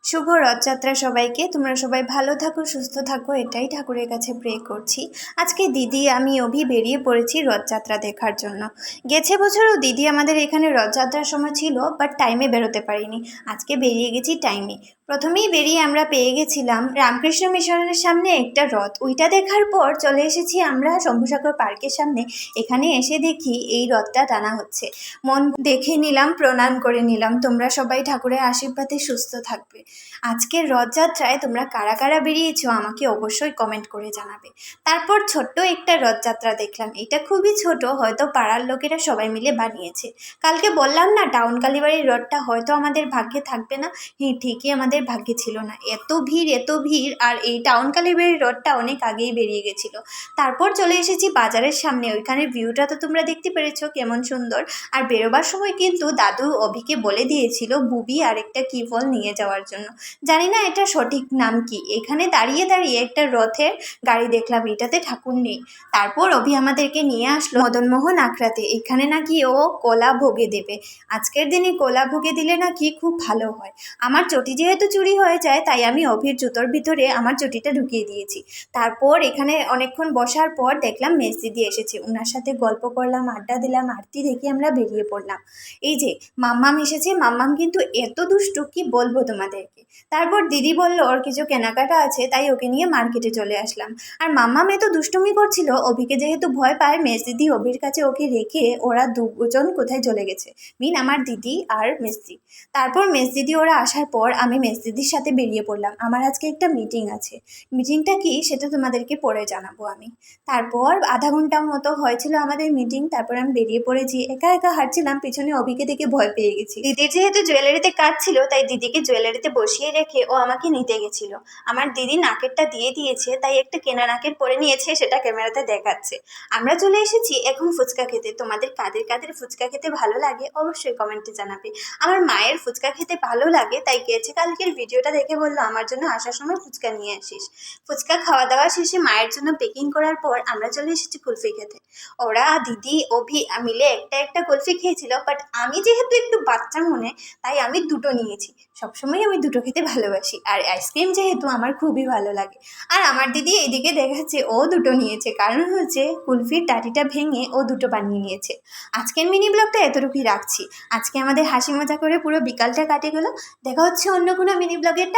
শুভ রথযাত্রা সবাইকে। তোমরা সবাই ভালো থাকো, সুস্থ থাকো, এটাই ঠাকুরের কাছে প্রে করছি। আজকে দিদি আমি অভি বেরিয়ে পড়েছি রথযাত্রা দেখার জন্য। গেছে বছরও দিদি আমাদের এখানে রথযাত্রার সময় ছিল, বাট টাইমে বেরোতে পারিনি। আজকে বেরিয়ে গেছি টাইমে। প্রথমেই বেরিয়ে আমরা পেয়ে গেছিলাম রামকৃষ্ণ মিশনের সামনে একটা রথ। ওইটা দেখার পর চলে এসেছি আমরা শম্ভুসাগর পার্কের সামনে। এখানে এসে দেখি এই রথটা টানা হচ্ছে। মন দেখে নিলাম, প্রণাম করে নিলাম। তোমরা সবাই ঠাকুরের আশীর্বাদে সুস্থ থাকবে। আজকের রথযাত্রায় তোমরা কারা কারা বেরিয়েছো আমাকে অবশ্যই কমেন্ট করে জানাবে। তারপর ছোট্ট একটা রথযাত্রা দেখলাম। এটা খুবই ছোট, হয়তো পাড়ার লোকেরা সবাই মিলে বানিয়েছে। কালকে বললাম না টাউন কালীবাড়ির রথটা হয়তো আমাদের ভাগ্যে থাকবে না। হ্যাঁ, ঠিকই আমাদের ভাগ্যে ছিল না। এত ভিড় এত ভিড়, আর এই টাউন কালীবাড়ির রথটা অনেক আগেই বেরিয়ে গেছিল। তারপর চলে এসেছি বাজারের সামনে। ওইখানে ভিউটা তো তোমরা দেখতে পেরেছো কেমন সুন্দর। আর বেরোবার সময় কিন্তু দাদু অভিকে বলে দিয়েছিল বুবি আর একটা কি ফল নিয়ে যাওয়ার জন্য। জানি না এটা সঠিক নাম কি। এখানে দাঁড়িয়ে দাঁড়িয়ে একটা রথের গাড়ি দেখলাম, এটাতে ঠাকুর নেই। তারপর অভি আমাদেরকে নিয়ে আসলো মদনমোহন আখড়াতে। এখানে নাকি ও কলা ভোগে দেবে। আজকের দিনে কলা ভোগে দিলে নাকি খুব ভালো হয়। আমার চটি যেহেতু চুরি হয়ে যায়, তাই আমি অভির জুতোর ভিতরে আমার চটিটা ঢুকিয়ে দিয়েছি। তারপর এখানে অনেকক্ষণ বসার পর দেখলাম মেজদিদি এসেছে। ওনার সাথে গল্প করলাম, আড্ডা দিলাম, আরতি দেখে আমরা বেরিয়ে পড়লাম। এই যে মাম্মাম এসেছে। মাম্মাম কিন্তু এত দুষ্টু কি বলবো তোমাদেরকে। তারপর দিদি বলল ওর কিছু কেনাকাটা আছে, তাই ওকে নিয়ে মার্কেটে চলে আসলাম। আর মাম্মাম এত দুষ্টুমি করছিল। অভিকে যেহেতু ভয় পায়, মেজদিদি অভির কাছে ওকে রেখে ওরা দুজন কোথায় চলে গেছে, আমার দিদি আর মেজদি। তারপর মেজদিদি ওরা আসার পর আমি মেজদিদির সাথে বেরিয়ে পড়লাম। আমার আজকে একটা মিটিং আছে। মিটিংটা কি সেটা তোমাদেরকে পরে জানাবো আমি। তারপর আধা ঘন্টার মতো হয়েছিল আমাদের মিটিং। তারপর আমি বেরিয়ে পড়েছি। একা একা হাঁটছিলাম, পিছনে অভিকে দেখে ভয় পেয়ে গেছি। দিদির যেহেতু জুয়েলারিতে কাজ ছিল, তাই দিদিকে জুয়েলারিতে বসিয়ে রেখে ও আমাকে নিতে গেছিল। আমার দিদি নাকেরটা দিয়ে দিয়েছে, তাই একটা কেনা নাকের পরে নিয়েছে, সেটা ক্যামেরাতে দেখাচ্ছে। আমরা চলে এসেছি এখন ফুচকা খেতে। তোমাদের কাদের কাদের ফুচকা খেতে ভালো লাগে অবশ্যই কমেন্টে জানাবে। আমার মায়ের ফুচকা খেতে ভালো লাগে, তাই গেছে কালকের ভিডিওটা দেখে বললো আমার জন্য আসার সময় ফুচকা নিয়ে আসিস। ফুচকা খাওয়া দাওয়া শেষে মায়ের জন্য পেকিং করার পর আমরা চলে এসেছি কুলফি খেতে। ওরা দিদি অভি মিলে একটা একটা কুলফি খেয়েছিল, বাট আমি যেহেতু একটু বাচ্চা মনে, তাই আমি দুটো নিয়েছি। সবসময় আমি দুটো খেতে ভালোবাসি। আর আইসক্রিম যেহেতু আমার খুবই ভালো লাগে। আর আমার দিদি এইদিকে দেখাচ্ছে ও দুটো নিয়েছে, কারণ হচ্ছে কুলফির টাটিটা ভেঙে ও দুটো বানিয়ে নিয়েছে। আজকের মিনি ব্লগটা এতটুকুই রাখছি। আজকে আমাদের হাসি মজা করে পুরো বিকালটা কাটে গেল। দেখা হচ্ছে অন্য কোনো মিনি ব্লগের।